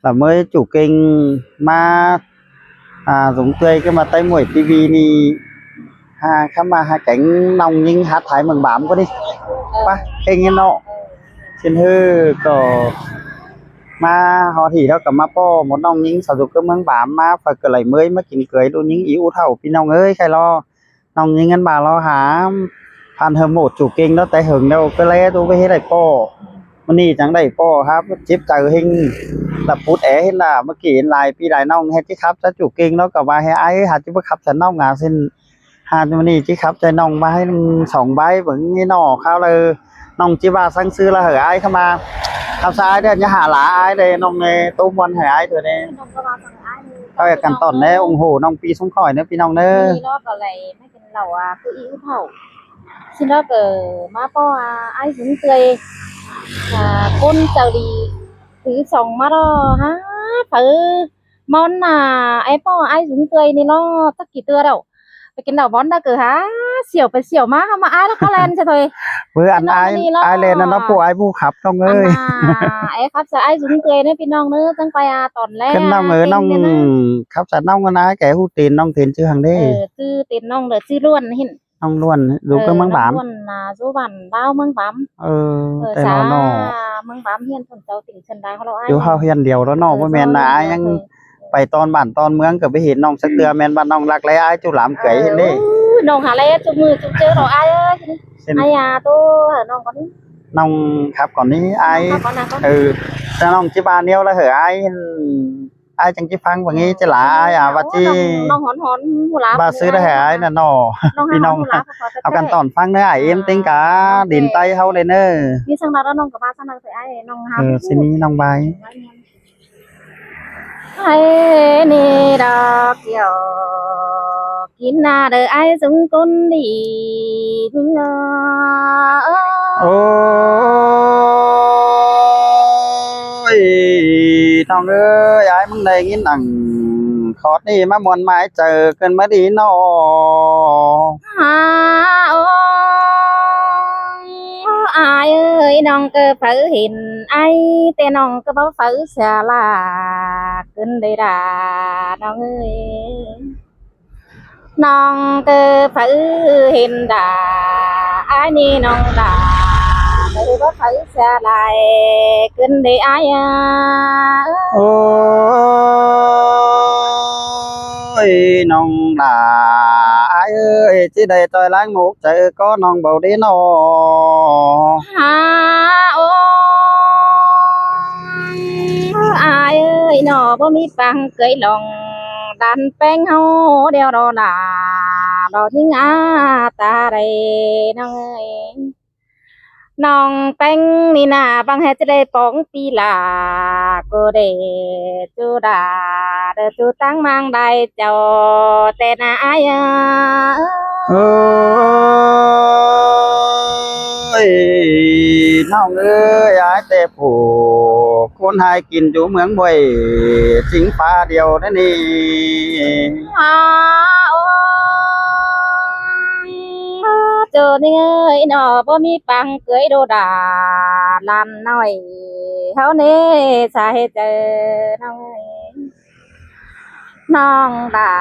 là mới chủ kênh mà dùng tươi cái mà tay mũi tivi ni khám mà hai cánh nòng nhưng hát thái mừng bám có đi ba kênh nó trên hư có mà họ thì đó cả mà po một nòng nhưng sử dụng cái mừng bám mà phải cỡ lại mới mà kín cưới luôn những yếu thầu pin nòng ơi khai lo nòng nhưng anh bà lo há phan hâm một chủ kênh đó tay hưởng đâu cái lẽ tôi với hết lại poมันนี่จังได้พ่อครับจิ๊บเจอเฮงตับพุดแอเห็นล่ะเมื่อกี้เห็นลายพี่ลายน้องเฮ็ดจิครับจะจุกเก่งแล้วก็ว่าให้ไอ้หาจิบ่ครับฉันน้องงาเส้นหามันนี่จิครับใจน้องมาให้2ใบเบิ่งนี่น้อข้าวเลยน้องจิว่าสั่งซื้อแล้วเหอะไอ้เข้ามาทำซ้ายเด้ออย่าหาหลาไอ้เด้น้องในตู้บอลให้ไอ้เด้อเด้เอากันตอนแน่โอ้โหน้องปีสงข่อยเด้อพี่น้องเด้อนี่รอบอะไรไม่เป็นเหล่าคืออีเผาxin đó cờ má po ai cũng tươi con chào đi thứ sòng má đó há phải món ai po ai cũng tươi nên nó tất kỳ tươi đâu cái đầu món đã cờ há xỉu phải xỉu má không mà ai nó có lên cho thôi เพื่อนai lên nóผู้aiผู้ขับน้องเอ้ย ไอ้ครับจะไอ้สงเกยเนี่ยพี่น้องเนื้อตั้งไปตอนแรก cáiน้องเอ้ยน้องครับจะน้องกันai kẻ hút tiềnน้องtiền chưa hàng đấy ชื่อtiềnน้องเลยชื่อล้วนเห็น น้องล้วนดูก็มังบาม ล้วนจูบันดาวมังบามแต่นอนอมังบามเฮียนผลเจ้าติ่งเชิญได้เขาเราไอ้ อยู่เฮาเฮียนเดียวแล้วน้องบ่แม่นนะอ้ายยังไปตอนบ้านตอนเมืองก็ไปเห็นน้องสักเทื่อแม่นบ้านน้องรักแลอ้ายจุหลามเกยเห็นเด้ น้องหาเลจุมือจุเจอเราไอ้เอ้ยไอ้ตัวน้องก่อนนี้ น้องครับก่อนนี้อ้ายแต่น้องจิบาเนียวแล้วเหรออ้ายai chẳng chỉ phăng và nghĩ chỉ là ai và chi bà xứ đó hả ai là nọ đi nôngเอากันตอนฟังเนื้อไอเอ็มติ้งกะดินไตเฮาเลยเนอะนี่สั่งแล้วน้องกับบ้านสั่งใส่ไอ้น้องหาสินี้น้องใบไอ้นี่ดอกเกี่ยวกินนาเด้อไอ้สงคนดีโอ้ยน้องเอ้ยไอ้มึงได้ยินหนังขอดนี่มามวนไม้เจอกันมาดีนอโอ้ไอ้เอ้ยน้องก็เผยเห็นไอ้แต่น้องก็บ่เผยเสียละขึ้นได้ด่าน้องเอ้ยน้องก็เผยเห็นด่าไอ้นี่น้องด่าไม่ได้บ่เผยเสียละขึ้นได้ไอ้โอ้ยน้องด่าไอ้เอ้ยที่ได้ต่อยล้างหมกเจอก็น้องเบาดีนอโอ้ไอ้เอ้ยหนอบ่มีปังเคยลองดันแป้งเฮาเดียวรอด่าดอทิ้งตาได้น้องเอ้ยน้องแป้งนี่นาบางแฮจะได้ปองปีลาก็ได้จูดาเดจูตั้งมังได้เจ้าแต่นาไอ้โอ้ยน้องเอ้ยไอ้แต่ผู้คนให้กินอยู่เมืองบ่อยสิงฟ้าเดียวนั่นนี่เจอนี่เอ้ยหนอบ่มีปังเกยโดดาลำน้อยเท่านี้สาเหตุเจอน้องน้องด่า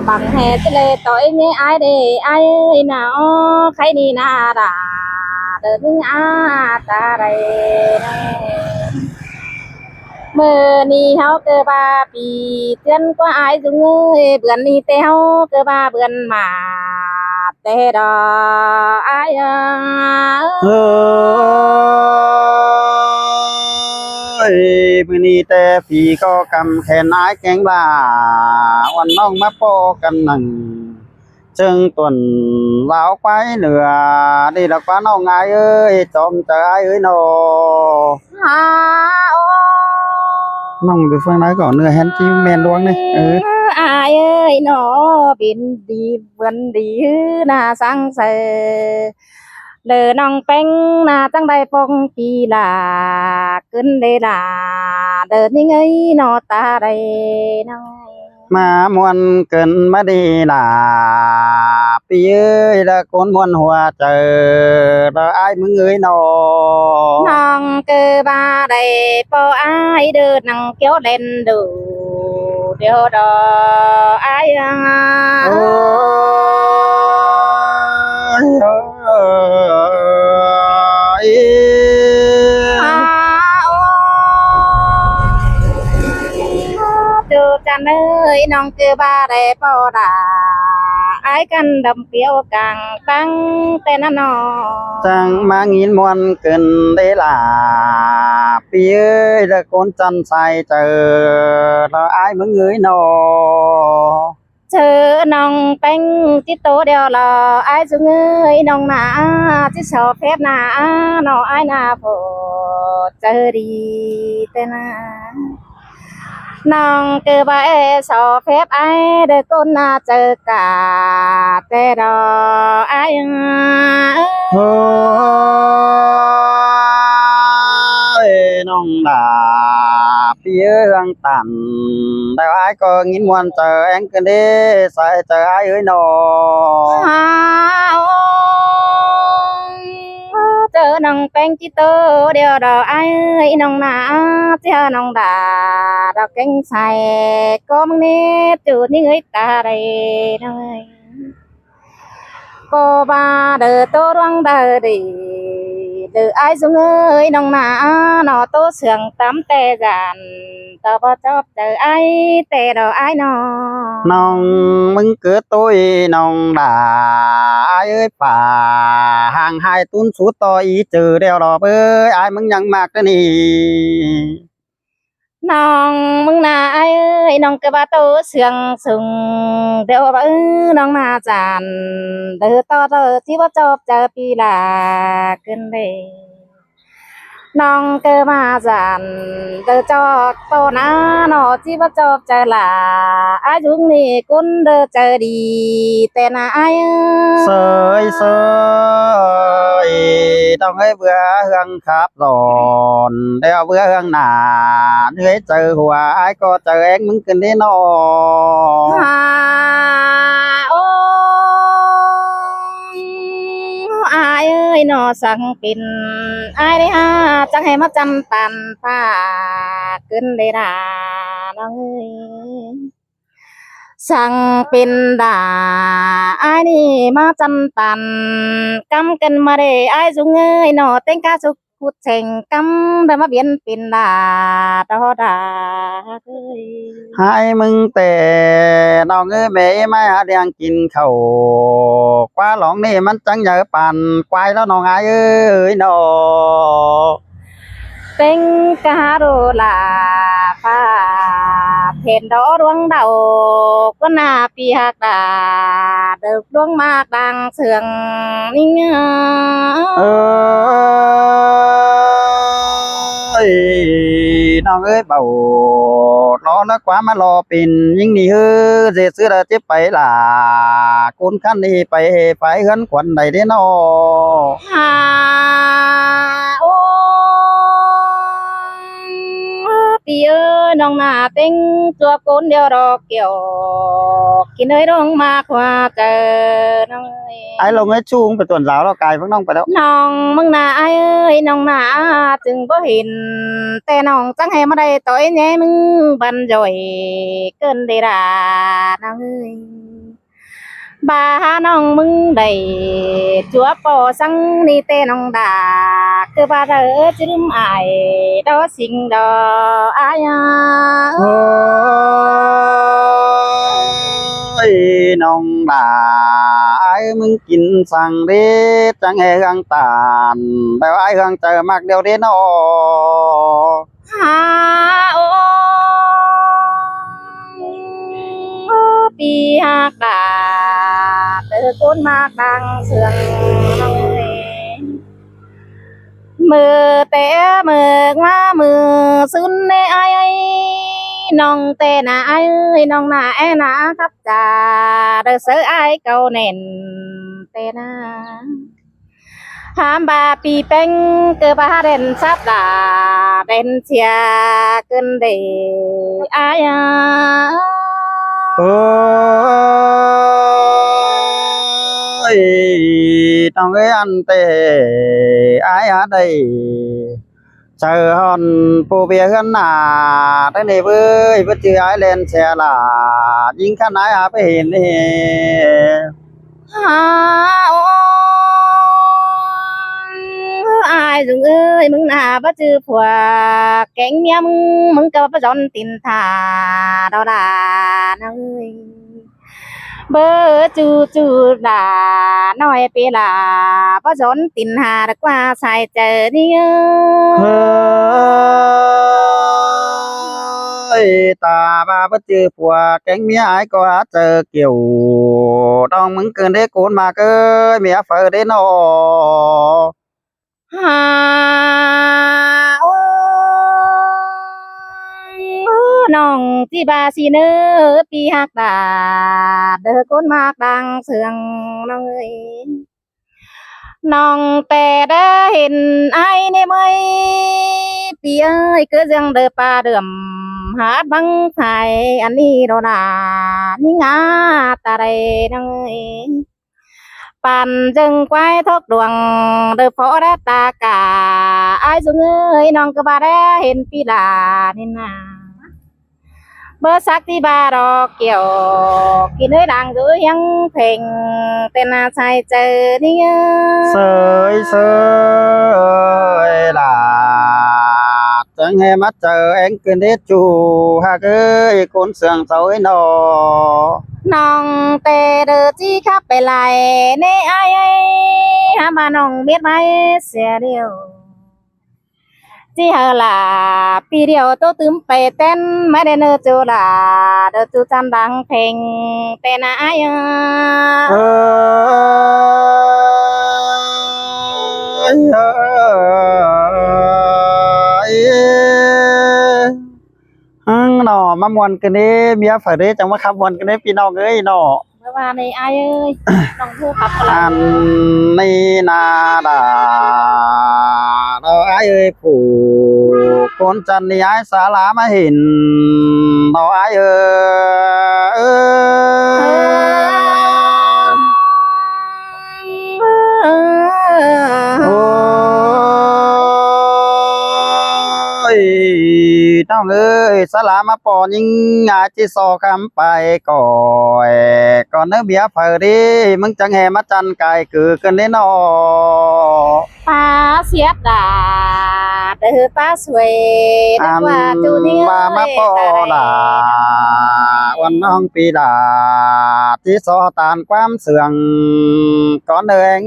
บังเหตุเลยต่อยนี่ไอ้เด้ไอ้หนอใครนี่นาด่าเดินนี่ตาไรเมื่อนี่เฮาเกิดมาปีเตือนกว่าไอ้จุงเอ้ยเบื่อนี่แต่เฮาเกิดมาเบื่อมาแต่ดอไอ้มื้อนี้แต่พี่ก็กำแขนอ้ายแกงลาวันน้องมาป้อกันนั่งจึงตุ่นลาวไปเหนือนี่ดอกฟ้าน้องอ้ายเอ้ยจอมเจออ้ายเอ้ยนอน้องอยู่ฝั่งไหนก่อนเนื้อแฮนจิแม่นดวงนี่อ้ายเอ้ยหนอบินดีเบิ่นดีน่าสังเสเลอน้องแป้งน่าจังได้ปองปีลาขึ้นได้ลาเดินยังไงนอตาได้น้อง มามวนเกินมาดีล่ะ pi ơi là con muôn hòa chờ là ai mừng ơi nọ น้องเกิดมาได้พออายเดินนั่งเกี้ยวเล่นดูเดี๋ยวดออาย từ can ơi nong cứ ba để bao đà ai căn đầm phiếu càng tăng tên nó chẳng mang nghìn muôn cần đấy là pi ơi là con chân sai chờ là ai mừng người nọ chờ nong bánh tí tố đều là ai dùng ơi nong nà tí sợ phép nà nó ai nà phổ chờ đi tên nong cứ ba sợ phép ai để con na chờ cả tê đó ai ơi nong là pi ơi hăng tàn đâu ai có nghìn muôn chờ anh cần đi sai chờ ai ơi nọ chờ nong bánh tí tố đều đó ai ơi nong nà chờ nong đà đó cánh sai có mong nè từ những người ta đây nơi cô ba đời tô đoan đời đi đời ai dung ơi nong nà nó tô sườn tắm tê giàn tao bao chóp đời ai tê đó ai nó nong mừng cửa tôi nong đã ai ơi bà hàng hai tuấn số to ý trừ đeo đỏ ơi ai mừng nhăng mạc đó nì nong mừng nà ai ơi nong cái ba tô sườn sừng đều bỡ nong nà giàn đời to đời chỉ bao chóp chờ pi là cơn đây nong cơ mà giàn đời cho to na nó chỉ bắt chóp chờ là ai dung nì cún đời chờ đi tên là ai sơi sơi đông ấy vừa hương khắp giòn đeo vừa hương nà thế chờ hòa ai có chờ em mừng cần đến nó ô ai ơi nó sang pin ai đấy ha chẳng hay mất chăm tàn pha cơn đây là nó ơi sang pin đà ai đi mà chăm tàn cắm cân mà để ai dung ơi nó tên ca sục phút thành cắm để mà biến pin đà đó đà ơi hai mừng tè nó ngơi mẹ mai hạ đang chín khẩu qua lỏng nàyมันchẳng nhớ bàn quay đó nó ai ơi nó tên ca rô là pha thèn đó đuông đầu con na pi hạc đà được đuông mạc đang sườn ninh ơi nó ơi bầu nó quá mà lo pin nhưng đi hư dễ xưa là tiếp phải là con khăn đi phải gắn quần này đấy nó ô pi ơi nong na tên chua côn đeo đỏ kiểu khi nơi đuông mạc hoa cờ nong ơi ai lồng ấy chuông phải tuần giáo là cài vẫn nông phải đâu nong mừng na ai ơi nong na chừng có hình tè nong chẳng hề mà đây tối nhé mừng bận rồi cơn đi ra nong ơi bà nong mừng đầy chúa bỏ sang đi tè nong đà cứ bà rỡ chứ đừng ai đó xinh đó ai ơi nông đã ai mừng kín sang đi chẳng hề găng tàn đâu ai găng chờ mặc điều đến nó ô pi hạc đà từ côn mạc đang sườn mưa té mưa ngoa mưa xuân nê ai ai nong tê na ai ơi nong na e na khắp trà đời sớ ai câu nền tê na ham ba pi beng cơ ba đèn sáp đà đèn chia cơn để ai น้องเอ้ยอันเตอายหาได้chờ hòn phù bia hơn nà đây này với bất chữ ái lên xe là những khăn ái hả phải hiện đi อายจุงเอ้ยมึงหน้าบ่จือผัวแกงเมียมึงก็บ่จอนตินทาดอดาน้องเอ้ยเบอจูด่าน้อยไปล่ะบ่จอนตินหาดกว่าใส่เจอนี่ơi ta ba bất chữ phùa cánh mía ái có chờ kiểu đông mừng cơn đế cốn mà cơ mía phở đế nó หาโอ้น้องที่บาสิเนอปีหักดาเด้อก้นมากดังเสืองน้องเอ้ยน้องแต่ได้เห็นไอ้ในไหมปีเอ้ยก็ยังเด้อป่าเดิมหาดบังไทยอันนี้โดนานี่งาตาไรน้องเอ้ย ปั่นจึงquay thốc đường đời phó đã ta cả ai dùng ơi nong cơ ba đã hiện pi là nên là bơ sắc thì ba đò kiểu khi nơi đang giữ yang phèn tên là sai chờ đi sơi sơi là chẳng hề mắt chờ anh cơn đế chủ ha ơi con sương sôi nó nong tê đờ chi khắpไปlại nê ai ai ha mà nong biết mai sẽ điều chỉ hờ là pi điều tôi túmไปเต้นไม่ได้เนอจูlàเดอจูจันดังเพลงเป็นai nó mà muôn cái này mía phải đấy chẳng mà khắp muôn cái này pin nó cái nó เมื่อวานนี้ai ơi น้องผู้ขับ อันนี้นาดาเราไอ้เอ้ยผู้คนจันนี่ไอ้สาลามาเห็นเราไอ้เอ้โอ้ยน้องเอ้ยสาลามาปอยิงงาจีซอคำไปก่อยก่อนเนื้อเบียเผอดิมึงจังแห่มาจันไก่คือกันได้นอ ป้าเสียดาเด้อป้าสวยนึกว่าจูนี่ มามาปอลาวันน้องปีดาที่ซอตานความเสื่องก่อนเอ่ย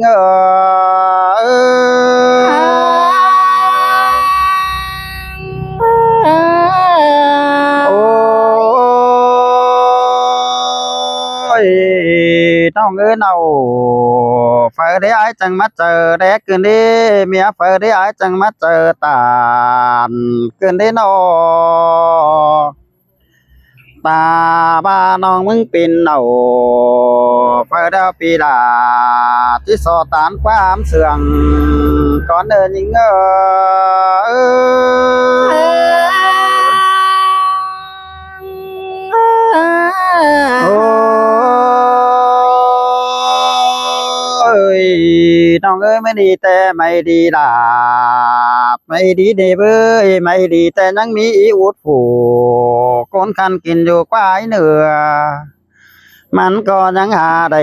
โอ้ยน้องเอ้ยเนาเฟอได้ไอ้จังมาเจอแดกคืนนี้เมียเฟอได้ไอ้จังมาเจอตานคืนนี้นอตาบ้าน้องมึงปินเนาเฟอได้ปีดาที่สอตานความเสื่องก่อนเดินยิงโอ้ยน้องเอ้ยไม่ดีแต่ไม่ดีล่ะไม่ดีเด้เบ้ยไม่ดีแต่ยังมีอีอุดผูคนคันกินอยู่กว่าไอ้เหนือมันก็ยังหาได้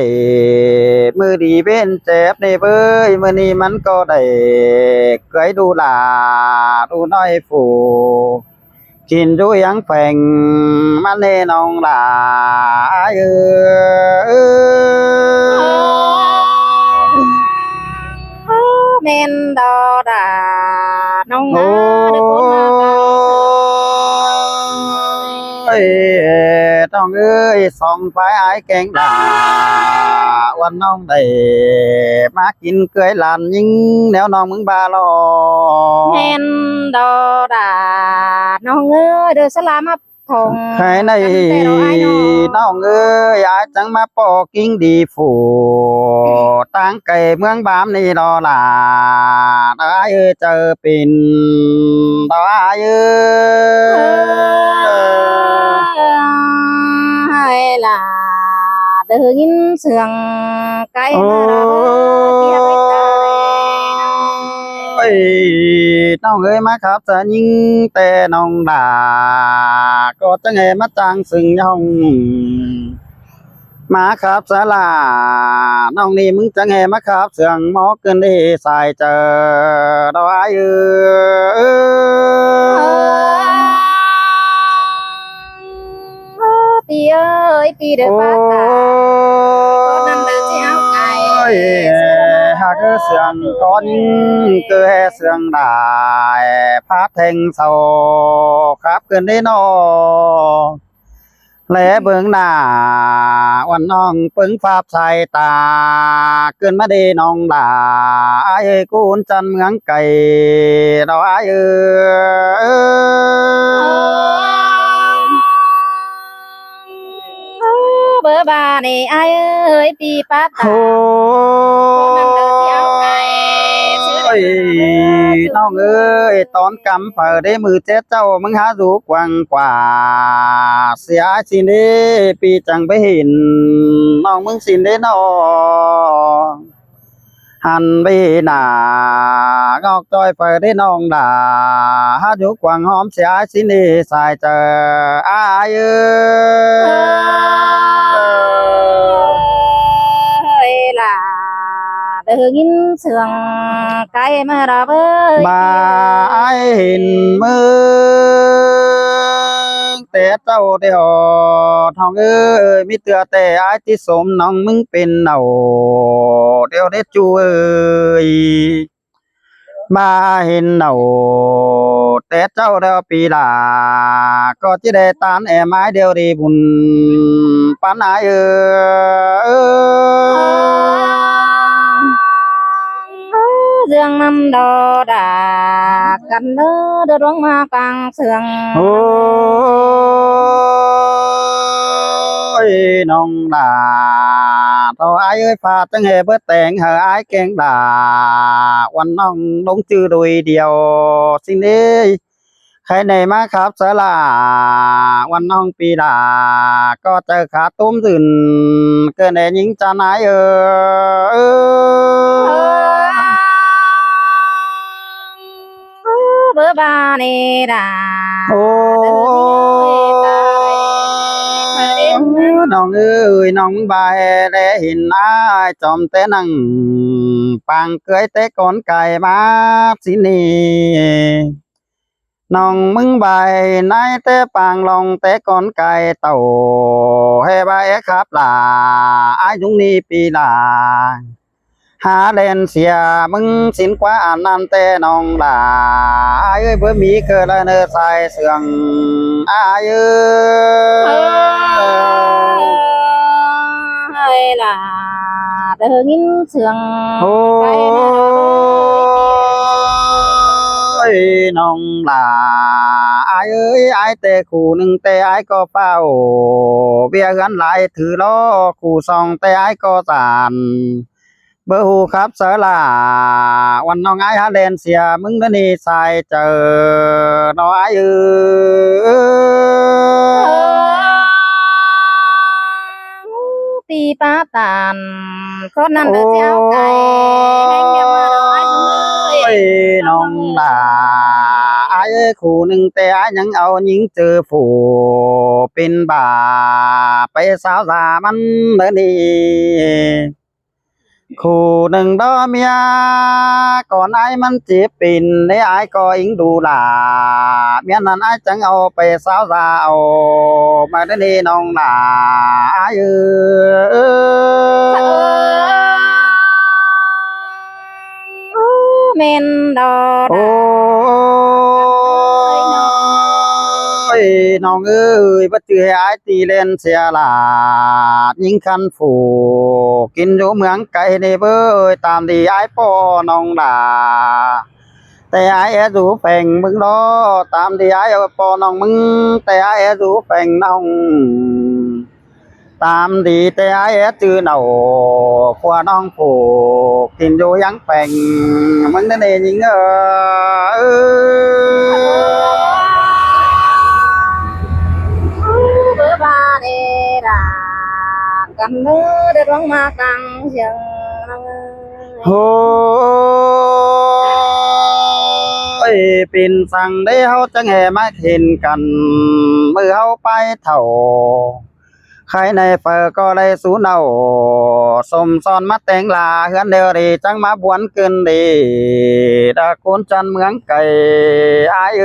มือดีเป็นเจ็บเด้เบ้ยมือนี้มันก็ได้เคยดูล่ะดูน้อยผูกินด้วยยังแฝงมันเน่น้องล่ะเมนดอดาน้อง โอ้ยต้องเอ้ยส่องไฟไอ้แกงดาวันน้องได้มากินเกยหลานยิงแนวน้องมึงบาลอ เมนดอดาน้องเอ้ยเด้อสลามาทง ใครในน้องเอ้ยอาจังมาปอกิ้งดีฝูตั้งไก่เมืองบามนี่ดอลาได้เอ้ยเจอปินได้เอ้ย hay là đừng in เสียงไก่มาระเบิดเบียกไก่ตาย เอ้ยน้องเอ้ยมาครับจะยิงแต่น้องด่าก็จะไงมาจางสึงย่องมาครับสลาน้องนี่มึงจะไงมาครับเสียงหมอเกินได้สายเจอดอกไอ้ปีเอ้ยปีเดือป้าตาก็นั่นเดือเจ้าไก่ หากเสียงก้อนเกลือเสียงได้พาเทงเศร้าครับเกินได้นอแลเบิ่งหน้าวันน้องปึงฟาบใส่ตาเกินมาเดน้องด่าไอ้กูนจันเมืองไก่ดอกไอ้เบอร์บานี่ไอ้เอ้ยปีป้าตา โอ้ ก็นั่นเดือเจ้าไก่ ยน้องเอ้ยตอนกำเปิดได้มือเจ๊เจ้ามึงหาดูกว้างกว่าเสียสินเด้ปีจังไปเห็นน้องมึงสินเด้นอหันไปหน้างอกจอยเปิดได้น้องด่าหาดูกว้างหอมเสียสินเด้สายเจออายเอ้ย ล่ะเดือยินเสียงไก่มาระเบิด มาไอเห็นมึงแต่เจ้าเดียวทองเอ้ยมีเตือแต่ไอที่สมน้องมึงเป็นเนาเดียวได้จูเอ้ยมาเห็นเนาแต่เจ้าเดียวปีลาก็จะได้ตานแอไม้เดียวดีบุญปานไอเอ้ย dương năm đò đà cần nơ đưa đón ma càng sương โอ้ยน้องด่าเท่าไอ้เอ้ยพาจังเหเบิดแต่งเหอไอ้แกงด่าวันน้องลงชื่อโดยเดียวสิ่งนี้ใครในมาครับสลาวันน้องปีด่าก็เจอขาตุ้มตื่นเกินแน่ยิงจะนายbữa ba nè đà โอ้น้องเอ้ยน้องบายได้เห็นอ้ายจอมแต่นั่งปังเกยแต่ก่อนไก่มาสินี่น้องมึงบายนายแต่ปางลองแต่ก่อนไก่เต่าให้บายครับล่ะอายุนี้ปีล่ะหาเล่นเสียมึงสินกว่าอันนั้นแต่น้องล่ะอ้ายเอ้ยเพื่อมีเกิดเนื้อใส่เสื่องอ้ายเอ้ย là đưa nhìn sương โอ้ยน้องล่ะอายเอ้ยอายแต่คู่หนึ่งแต่อายก็เฝ้าเบี้ยกันหลายถือล้อคู่สองแต่อายก็สานเบอร์หูครับเสลาวันน้องอายหาเลนเสียมึงนั่นนี่ใส่เจอน้องอายตีป้าตานคนนั้นเดือเจ้าไก่ให้เมียมาดอยจังเลย น้องล่ะอายเอ้ยคู่หนึ่งแต่อายยังเอาหญิงเจอผู้เป็นบ่าไปสาวสามันเด้อนี่คู่หนึ่งดอเมียก่อนอายมันจีบปิ่นในอายก็อิงดูหล่าเมียนั้นอายจังเอาไปสาวสาวมาเด้อนี่น้องล่ะอายเมนดอ โอ้ยน้องเอ้ยบ่จือให้อายตีเล่นเสียหลาดยิงคันฝูกินอยู่เมืองไกลนี่เบ้ยตามที่อายป้อน้องด่าแต่อายดูแฝงมึงดอตามที่อายป้อน้องมึงแต่อายดูแฝงน้องตามดีแต่อายจื้อเนาผัวน้องผูกกินอยู่ยังแฝงมึงนั่นเองยิงbữa ba nè đà กันเด้อได้ร้องมาตังเสียงน้องเอ้ย โอ้ยเป็นสั่งได้เฮาจังแห่มาเห็นกันมือเฮาไปเท่าใครในเฟอก็ได้สูเนาสมซอนมาแต่งลาเฮือนเดอรีจังมาบวนเกินดีดาโกนจันเมืองไก่อาย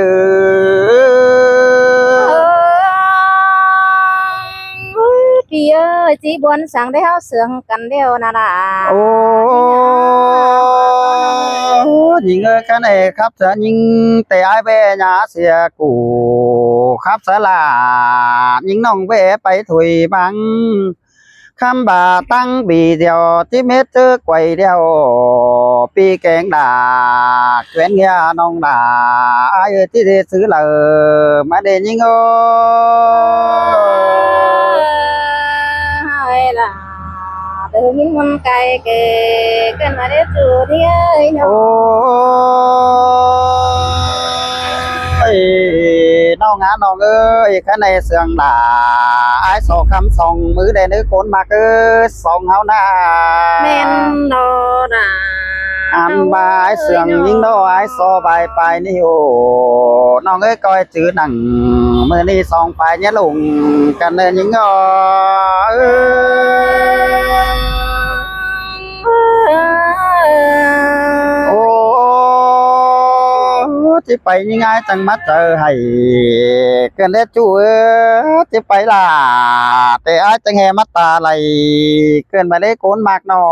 พี่เอ้ยจีบวนสั่งได้เฮาเสืองกันเดียวนะล่ะ โอ้ยิงเอ้ยกันเอครับจะยิงแต่อายเวญาเสียกูครับสลายิงน้องเวไปถุยบังคำบ่าตั้งบีเดียวที่เม็ดเจอไกวเดียวปีแกงด่าเกวนเงียน้องด่าอายที่ได้ซื้อเลยมาเดยิงโอ้ hay là từ những con cây kề cái mà để chùa đi ơi โอ้ nhau ยน้องงานน้องเอ้ยข้าในเสืองด่าไอ้สองคำสองมือได้นึกคนมากสองเฮาหน้า men đò đà อันบายเสืองยิงน้อยสบายไปนี่โอน้องเอ้ยก้อยจื้อหนังมือนี่สองฝ่ายเนี่ยลงกันเลยยิงอ้อโอ้ที่ไปยังไงจังมาเจอให้เกินได้จู่ที่ไปล่ะแต่อาจจังแหมาตาไหลเกินมาได้โกนมากนอ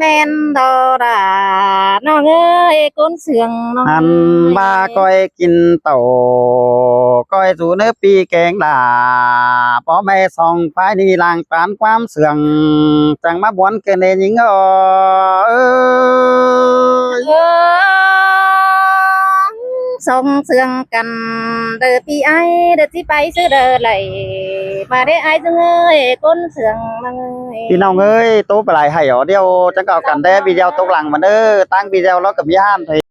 men đò đà nó ơi con sườn nó อันบาก้อยกินเต่าก้อยสู่เนื้อปีแกงด่าพ่อแม่ส่องไฟนี่ลางปานความเสื่องจังมาบวนเกินเองยิงเอ้ย song sương cần đờ pi ai đờ tí bay sư đờ lầy mà để ai dương ơi con sương ơi พี่น้องเอ้ยโตไปหลายให้หรอเดียวจังเก่ากันได้วิดีโอตกหลังมันเด้อตั้งวิดีโอแล้วกับย่าน